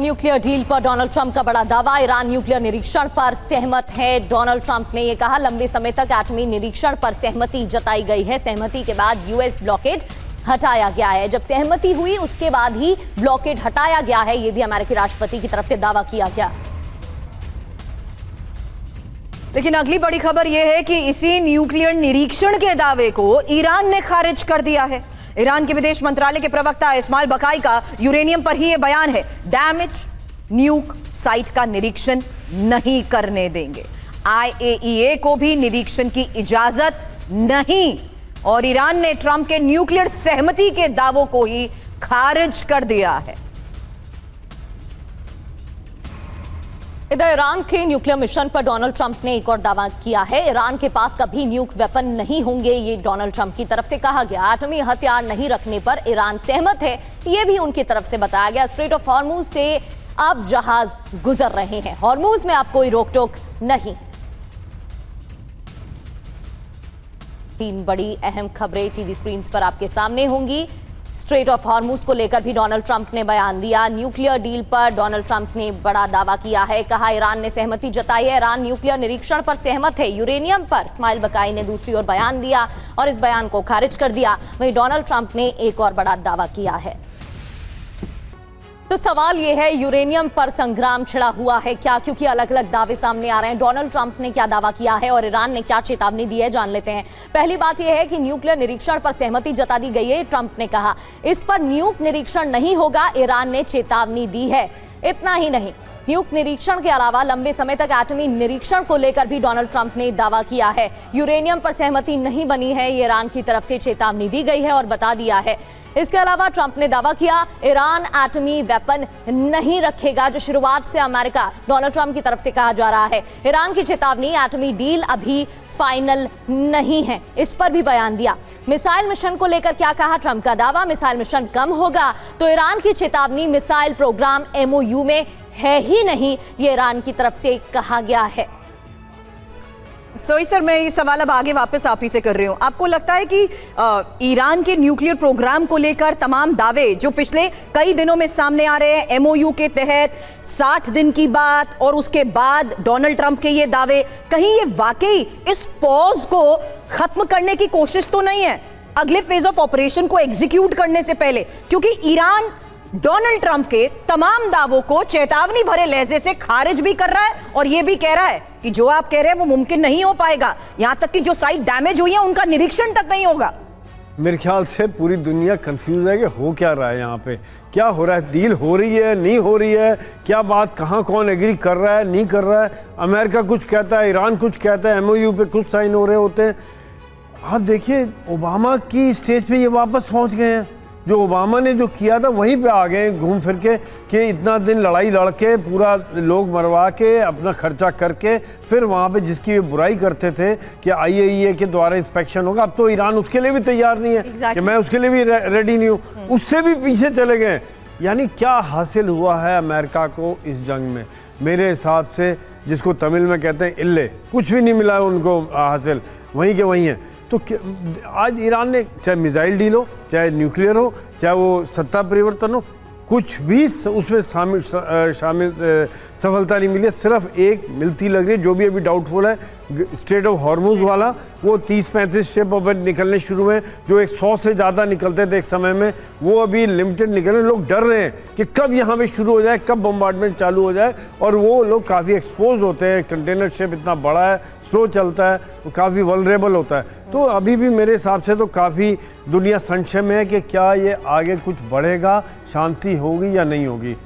Nuclear deal पर Donald Trump का बड़ा दावा। ईरान न्यूक्लियर निरीक्षण पर सहमत है। डोनाल्ड ट्रंप ने यह कहा, लंबे समय तक एटमी निरीक्षण पर सहमति जताई गई है। सहमति के बाद यूएस ब्लॉकेड हटाया गया है। जब सहमति हुई उसके बाद ही ब्लॉकेड हटाया गया है, यह भी अमेरिकी राष्ट्रपति की तरफ से दावा किया गया। लेकिन अगली बड़ी खबर यह है कि इसी न्यूक्लियर निरीक्षण के दावे को ईरान ने खारिज कर दिया है। ईरान के विदेश मंत्रालय के प्रवक्ता इस्माइल बकाई का यूरेनियम पर ही यह बयान है, डैमेज न्यूक साइट का निरीक्षण नहीं करने देंगे। IAEA को भी निरीक्षण की इजाजत नहीं। और ईरान ने ट्रंप के न्यूक्लियर सहमति के दावों को ही खारिज कर दिया है। इधर ईरान के न्यूक्लियर मिशन पर डोनाल्ड ट्रंप ने एक और दावा किया है। ईरान के पास कभी न्यूक वेपन नहीं होंगे, ये डोनाल्ड ट्रंप की तरफ से कहा गया। एटमी हथियार नहीं रखने पर ईरान सहमत है, ये भी उनकी तरफ से बताया गया। स्ट्रेट ऑफ हॉर्मुज से अब जहाज गुजर रहे हैं, हॉर्मुज में अब कोई रोक टोक नहीं। तीन बड़ी अहम खबरें टीवी स्क्रीन पर आपके सामने होंगी। स्ट्रेट ऑफ हॉर्मुज को लेकर भी डोनाल्ड ट्रंप ने बयान दिया। न्यूक्लियर डील पर डोनाल्ड ट्रंप ने बड़ा दावा किया है। कहा, ईरान ने सहमति जताई है, ईरान न्यूक्लियर निरीक्षण पर सहमत है। यूरेनियम पर इस्माइल बकाई ने दूसरी ओर बयान दिया और इस बयान को खारिज कर दिया। वहीं डोनाल्ड ट्रंप ने एक और बड़ा दावा किया है। तो सवाल यह है, यूरेनियम पर संग्राम छिड़ा हुआ है क्या? क्योंकि अलग अलग दावे सामने आ रहे हैं। डोनाल्ड ट्रंप ने क्या दावा किया है और ईरान ने क्या चेतावनी दी है, जान लेते हैं। पहली बात यह है कि न्यूक्लियर निरीक्षण पर सहमति जता दी गई है। ट्रंप ने कहा इस पर न्यूक निरीक्षण नहीं होगा, ईरान ने चेतावनी दी है। इतना ही नहीं, न्यूक निरीक्षण के अलावा लंबे समय तक एटमी निरीक्षण को लेकर भी डोनाल्ड ट्रंप ने दावा किया है। यूरेनियम पर सहमति नहीं बनी है, ये ईरान की तरफ से चेतावनी दी गई है और बता दिया है। इसके अलावा ट्रंप ने दावा किया, ईरान एटमी वेपन नहीं रखेगा, जो शुरुआत से अमेरिका डोनाल्ड ट्रंप की तरफ से कहा जा रहा है। ईरान की चेतावनी, एटमी डील अभी फाइनल नहीं है, इस पर भी बयान दिया। मिसाइल मिशन को लेकर क्या कहा ट्रंप का दावा, मिसाइल मिशन कम होगा तो ईरान की चेतावनी, मिसाइल प्रोग्राम MOU में है ही नहीं, ये ईरान की तरफ से कहा गया है। सर, मैं ये सवाल अब आगे वापस आप ही से कर रही हूँ। आपको लगता है कि ईरान के न्यूक्लियर प्रोग्राम को लेकर तमाम दावे जो पिछले कई दिनों में सामने आ रहे हैं, MOU के तहत 60 दिन की बात और उसके बाद डोनाल्ड ट्रंप के ये दावे, कहीं ये वाकई इस पॉज को खत्म करने की कोशिश तो नहीं है अगले फेज ऑफ ऑपरेशन को एग्जीक्यूट करने से पहले? क्योंकि ईरान डोनाल्ड ट्रंप के तमाम दावों को चेतावनी भरे लहजे से खारिज भी कर रहा है और यह भी कह रहा है कि जो आप कह रहे हैं वो मुमकिन नहीं हो पाएगा। यहां तक कि जो साइट डैमेज हुई है उनका निरीक्षण तक नहीं होगा। मेरे ख्याल से पूरी दुनिया कंफ्यूज है कि हो क्या रहा है, यहाँ पे क्या हो रहा है, डील हो रही है नहीं हो रही है, क्या बात, कहाँ कौन एग्री कर रहा है नहीं कर रहा है। अमेरिका कुछ कहता है, ईरान कुछ कहता है, MOU पे कुछ साइन हो रहे होते हैं। आप देखिए, ओबामा की स्टेज पे ये वापस पहुँच गए हैं। जो ओबामा ने जो किया था वहीं पे आ गए घूम फिर के, कि इतना दिन लड़ाई लड़ के, पूरा लोग मरवा के, अपना खर्चा करके, फिर वहाँ पे जिसकी वे बुराई करते थे कि IAEA के द्वारा इंस्पेक्शन होगा, अब तो ईरान उसके लिए भी तैयार नहीं है कि मैं उसके लिए भी रेडी नहीं हूँ, उससे भी पीछे चले गए। यानी क्या हासिल हुआ है अमेरिका को इस जंग में? मेरे हिसाब से, जिसको तमिल में कहते हैं इल्ले, कुछ भी नहीं मिला है उनको हासिल, वहीं के वहीं है। तो आज ईरान ने, चाहे मिसाइल डील हो, चाहे न्यूक्लियर हो, चाहे वो सत्ता परिवर्तन हो, कुछ भी उसमें शामिल सफलता नहीं मिली है। सिर्फ एक मिलती लग रही है, जो भी अभी डाउटफुल है, स्ट्रेट ऑफ हॉर्मुज वाला, वो 30-35 शिप अब निकलने शुरू हुए, जो 100 से ज़्यादा निकलते थे एक समय में, वो अभी लिमिटेड निकल रहे हैं। लोग डर रहे हैं कि कब यहाँ पे शुरू हो जाए, कब बम्बार्डमेंट चालू हो जाए, और वो लोग काफ़ी एक्सपोज होते हैं। कंटेनर शिप इतना बड़ा है, स्लो चलता है, तो काफ़ी वल्नरेबल होता है। तो अभी भी मेरे हिसाब से तो काफ़ी दुनिया संशय में है कि क्या ये आगे कुछ बढ़ेगा, शांति होगी या नहीं होगी।